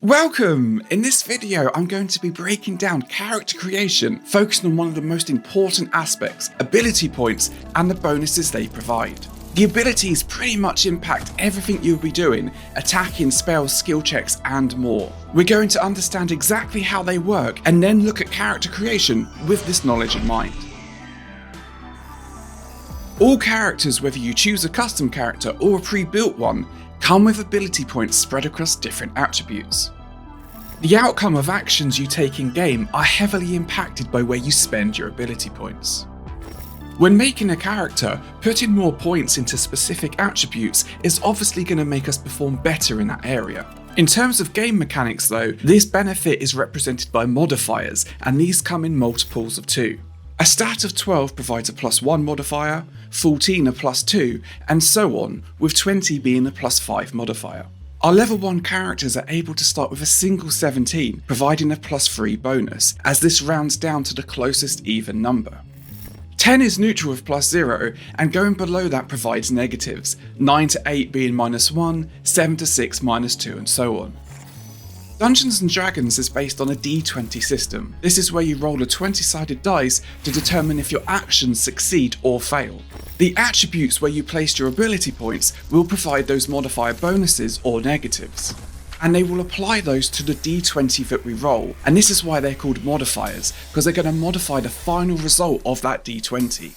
Welcome! In this video, I'm going to be breaking down character creation, focusing on one of the most important aspects, ability points, and the bonuses they provide. The abilities pretty much impact everything you'll be doing, attacking, spells, skill checks, and more. We're going to understand exactly how they work, and then look at character creation with this knowledge in mind. All characters, whether you choose a custom character or a pre-built one, come with ability points spread across different attributes. The outcome of actions you take in game are heavily impacted by where you spend your ability points. When making a character, putting more points into specific attributes is obviously going to make us perform better in that area. In terms of game mechanics though, this benefit is represented by modifiers, and these come in multiples of 2. A stat of 12 provides a +1 modifier, 14 a +2, and so on, with 20 being a +5 modifier. Our level 1 characters are able to start with a single 17, providing a +3 bonus, as this rounds down to the closest even number. 10 is neutral with +0, and going below that provides negatives, 9 to 8 being -1, 7 to 6 -2, and so on. Dungeons & Dragons is based on a D20 system. This is where you roll a 20-sided dice to determine if your actions succeed or fail. The attributes where you placed your ability points will provide those modifier bonuses or negatives, and they will apply those to the D20 that we roll, and this is why they're called modifiers, because they're going to modify the final result of that D20.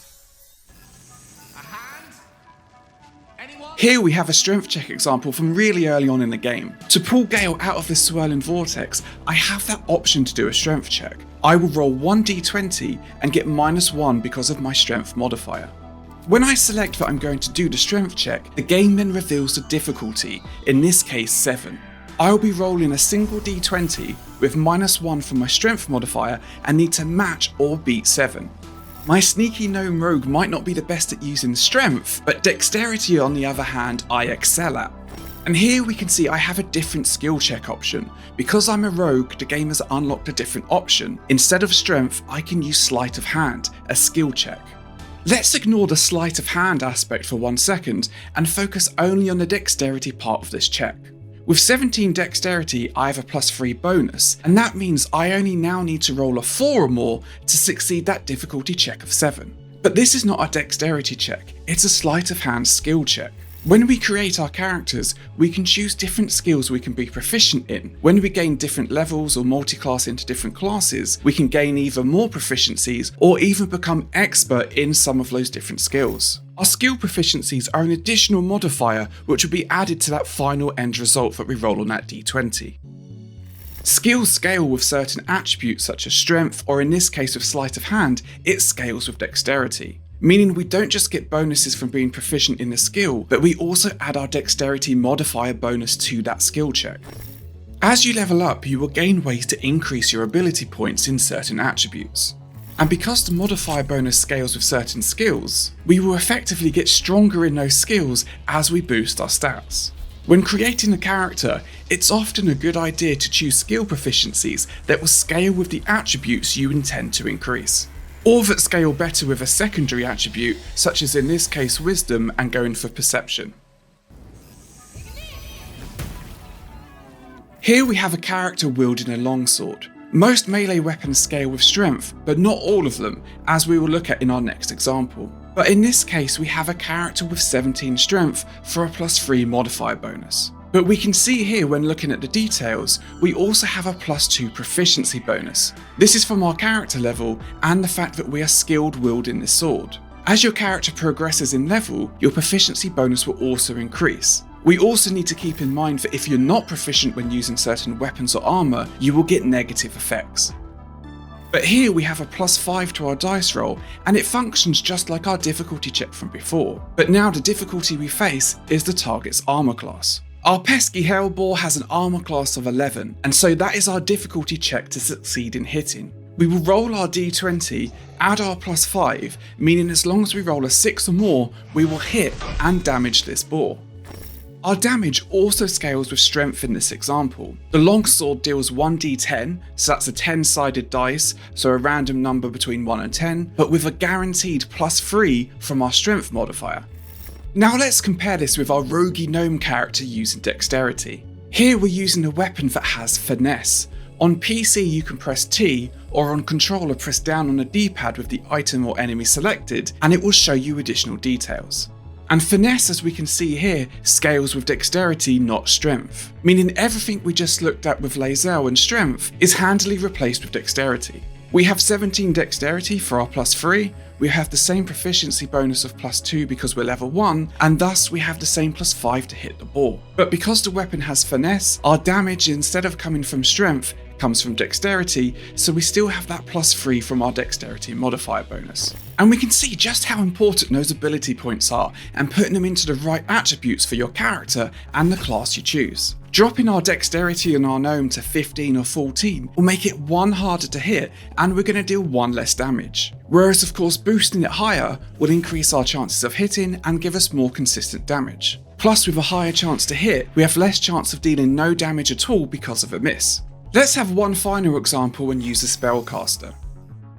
Here we have a strength check example from really early on in the game. To pull Gale out of this swirling vortex, I have that option to do a strength check. I will roll 1d20 and get -1 because of my strength modifier. When I select that I'm going to do the strength check, the game then reveals the difficulty, in this case 7. I will be rolling a single d20 with -1 from my strength modifier and need to match or beat 7. My sneaky gnome rogue might not be the best at using strength, but dexterity on the other hand I excel at. And here we can see I have a different skill check option. Because I'm a rogue, the game has unlocked a different option. Instead of strength, I can use sleight of hand, a skill check. Let's ignore the sleight of hand aspect for 1 second and focus only on the dexterity part of this check. With 17 dexterity, I have a +3 bonus, and that means I only now need to roll a 4 or more to succeed that difficulty check of 7. But this is not a dexterity check, it's a sleight of hand skill check. When we create our characters, we can choose different skills we can be proficient in. When we gain different levels or multi-class into different classes, we can gain either more proficiencies or even become expert in some of those different skills. Our skill proficiencies are an additional modifier which will be added to that final end result that we roll on that d20. Skills scale with certain attributes such as strength, or in this case with sleight of hand, it scales with dexterity. Meaning we don't just get bonuses from being proficient in the skill, but we also add our dexterity modifier bonus to that skill check. As you level up, you will gain ways to increase your ability points in certain attributes. And because the modifier bonus scales with certain skills, we will effectively get stronger in those skills as we boost our stats. When creating a character, it's often a good idea to choose skill proficiencies that will scale with the attributes you intend to increase, or that scale better with a secondary attribute, such as in this case wisdom, and going for perception. Here we have a character wielding a longsword. Most melee weapons scale with strength, but not all of them, as we will look at in our next example. But in this case we have a character with 17 strength for a +3 modifier bonus. But we can see here when looking at the details, we also have a +2 proficiency bonus. This is from our character level and the fact that we are skilled wielding this sword. As your character progresses in level, your proficiency bonus will also increase. We also need to keep in mind that if you're not proficient when using certain weapons or armour, you will get negative effects. But here we have a +5 to our dice roll, and it functions just like our difficulty check from before. But now the difficulty we face is the target's armour class. Our pesky Hellboar has an armour class of 11, and so that is our difficulty check to succeed in hitting. We will roll our d20, add our +5, meaning as long as we roll a 6 or more, we will hit and damage this boar. Our damage also scales with strength in this example. The longsword deals 1d10, so that's a 10-sided dice, so a random number between 1 and 10, but with a guaranteed +3 from our strength modifier. Now let's compare this with our roguey gnome character using dexterity. Here we're using a weapon that has finesse. On PC you can press T, or on controller press down on a D-pad with the item or enemy selected, and it will show you additional details. And finesse, as we can see here, scales with dexterity, not strength, meaning everything we just looked at with lae'zel and strength is handily replaced with dexterity. We have 17 dexterity for our +3, we have the same proficiency bonus of +2 because we're level 1, and thus we have the same +5 to hit the ball. But because the weapon has finesse, our damage, instead of coming from strength, comes from dexterity, so we still have that +3 from our dexterity modifier bonus. And we can see just how important those ability points are, and putting them into the right attributes for your character and the class you choose. Dropping our dexterity and our gnome to 15 or 14 will make it 1 harder to hit, and we're going to deal 1 less damage. Whereas of course boosting it higher will increase our chances of hitting and give us more consistent damage. Plus, with a higher chance to hit, we have less chance of dealing no damage at all because of a miss. Let's have one final example and use a spellcaster.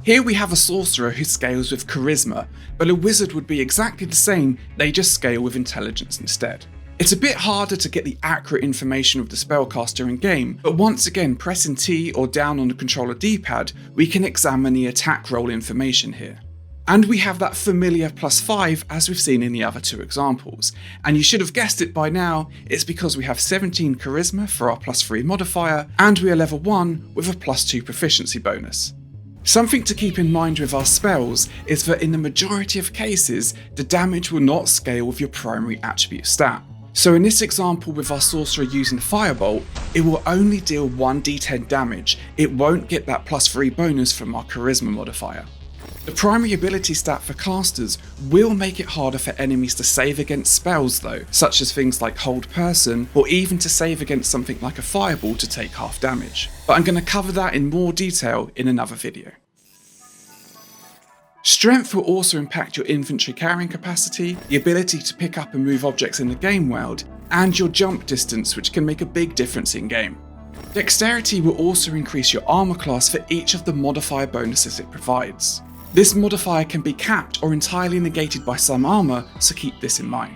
Here we have a sorcerer who scales with charisma, but a wizard would be exactly the same, they just scale with intelligence instead. It's a bit harder to get the accurate information of the spellcaster in game, but once again pressing T or down on the controller D-pad, we can examine the attack roll information here. And we have that familiar +5 as we've seen in the other 2 examples. And you should have guessed it by now, it's because we have 17 charisma for our +3 modifier, and we are level 1 with a +2 proficiency bonus. Something to keep in mind with our spells is that in the majority of cases, the damage will not scale with your primary attribute stat. So in this example with our sorcerer using Firebolt, it will only deal 1d10 damage, it won't get that +3 bonus from our charisma modifier. The primary ability stat for casters will make it harder for enemies to save against spells though, such as things like Hold Person, or even to save against something like a Fireball to take half damage. But I'm going to cover that in more detail in another video. Strength will also impact your inventory carrying capacity, the ability to pick up and move objects in the game world, and your jump distance, which can make a big difference in game. Dexterity will also increase your armor class for each of the modifier bonuses it provides. This modifier can be capped or entirely negated by some armor, so keep this in mind.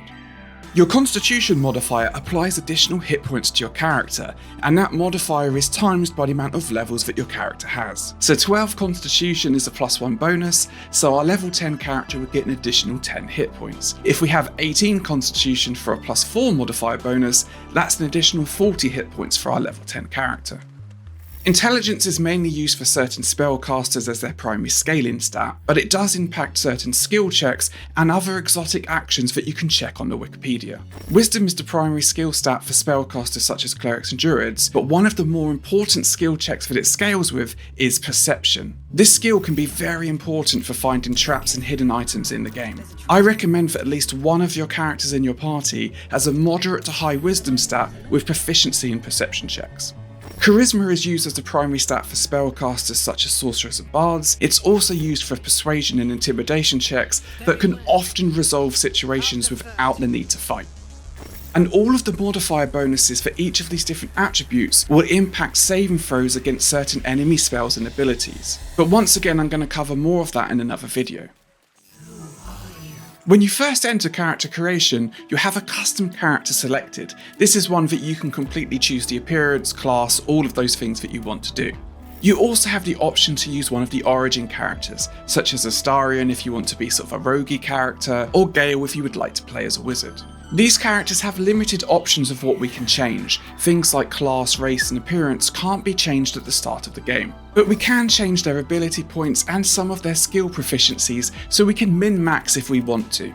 Your Constitution modifier applies additional hit points to your character, and that modifier is times by the amount of levels that your character has. So 12 Constitution is a +1 bonus, so our level 10 character would get an additional 10 hit points. If we have 18 Constitution for a +4 modifier bonus, that's an additional 40 hit points for our level 10 character. Intelligence is mainly used for certain spellcasters as their primary scaling stat, but it does impact certain skill checks and other exotic actions that you can check on the Wikipedia. Wisdom is the primary skill stat for spellcasters such as clerics and druids, but one of the more important skill checks that it scales with is perception. This skill can be very important for finding traps and hidden items in the game. I recommend that at least one of your characters in your party has a moderate to high wisdom stat with proficiency in perception checks. Charisma is used as the primary stat for spellcasters such as sorcerers and bards. It's also used for persuasion and intimidation checks that can often resolve situations without the need to fight. And all of the modifier bonuses for each of these different attributes will impact saving throws against certain enemy spells and abilities. But once again, I'm going to cover more of that in another video. When you first enter character creation, you have a custom character selected. This is one that you can completely choose the appearance, class, all of those things that you want to do. You also have the option to use one of the origin characters, such as Astarion if you want to be sort of a roguey character, or Gale if you would like to play as a wizard. These characters have limited options of what we can change. Things like class, race and appearance can't be changed at the start of the game. But we can change their ability points and some of their skill proficiencies so we can min-max if we want to.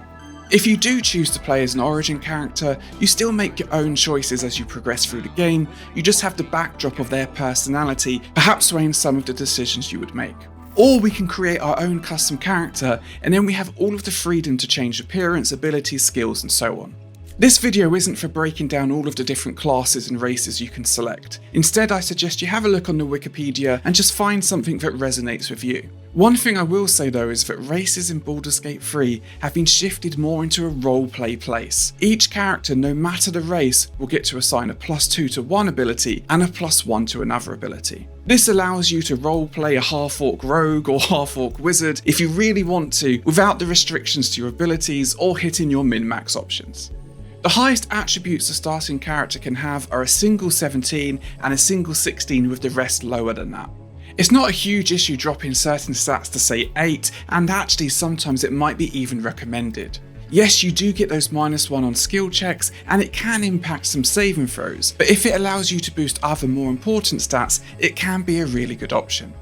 If you do choose to play as an origin character, you still make your own choices as you progress through the game, you just have the backdrop of their personality, perhaps swaying some of the decisions you would make. Or we can create our own custom character, and then we have all of the freedom to change appearance, abilities, skills and so on. This video isn't for breaking down all of the different classes and races you can select. Instead, I suggest you have a look on the Wikipedia and just find something that resonates with you. One thing I will say though is that races in Baldur's Gate 3 have been shifted more into a roleplay place. Each character, no matter the race, will get to assign a +2 to one ability and a +1 to another ability. This allows you to roleplay a half-orc rogue or half-orc wizard if you really want to, without the restrictions to your abilities or hitting your min-max options. The highest attributes a starting character can have are a single 17 and a single 16 with the rest lower than that. It's not a huge issue dropping certain stats to say 8, and actually sometimes it might be even recommended. Yes, you do get those -1 on skill checks, and it can impact some saving throws, but if it allows you to boost other more important stats, it can be a really good option.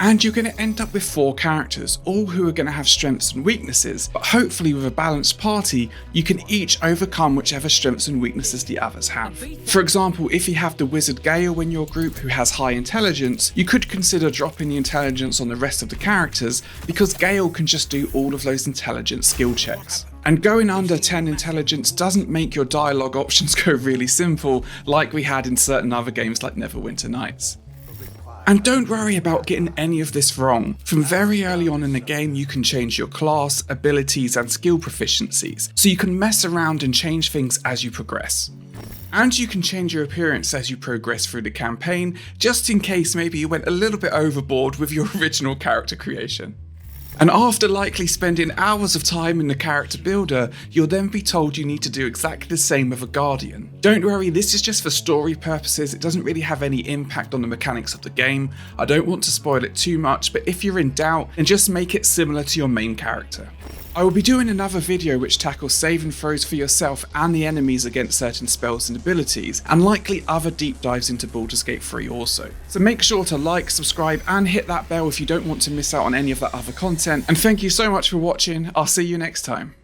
And you're going to end up with 4 characters, all who are going to have strengths and weaknesses, but hopefully with a balanced party, you can each overcome whichever strengths and weaknesses the others have. For example, if you have the wizard Gale in your group who has high intelligence, you could consider dropping the intelligence on the rest of the characters, because Gale can just do all of those intelligence skill checks. And going under 10 intelligence doesn't make your dialogue options go really simple, like we had in certain other games like Neverwinter Nights. And don't worry about getting any of this wrong. From very early on in the game, you can change your class, abilities and skill proficiencies, so you can mess around and change things as you progress. And you can change your appearance as you progress through the campaign, just in case maybe you went a little bit overboard with your original character creation. And after likely spending hours of time in the character builder, you'll then be told you need to do exactly the same with a Guardian. Don't worry, this is just for story purposes, it doesn't really have any impact on the mechanics of the game. I don't want to spoil it too much, but if you're in doubt, then just make it similar to your main character. I will be doing another video which tackles saving throws for yourself and the enemies against certain spells and abilities, and likely other deep dives into Baldur's Gate 3 also. So make sure to like, subscribe and hit that bell if you don't want to miss out on any of that other content, and thank you so much for watching. I'll see you next time.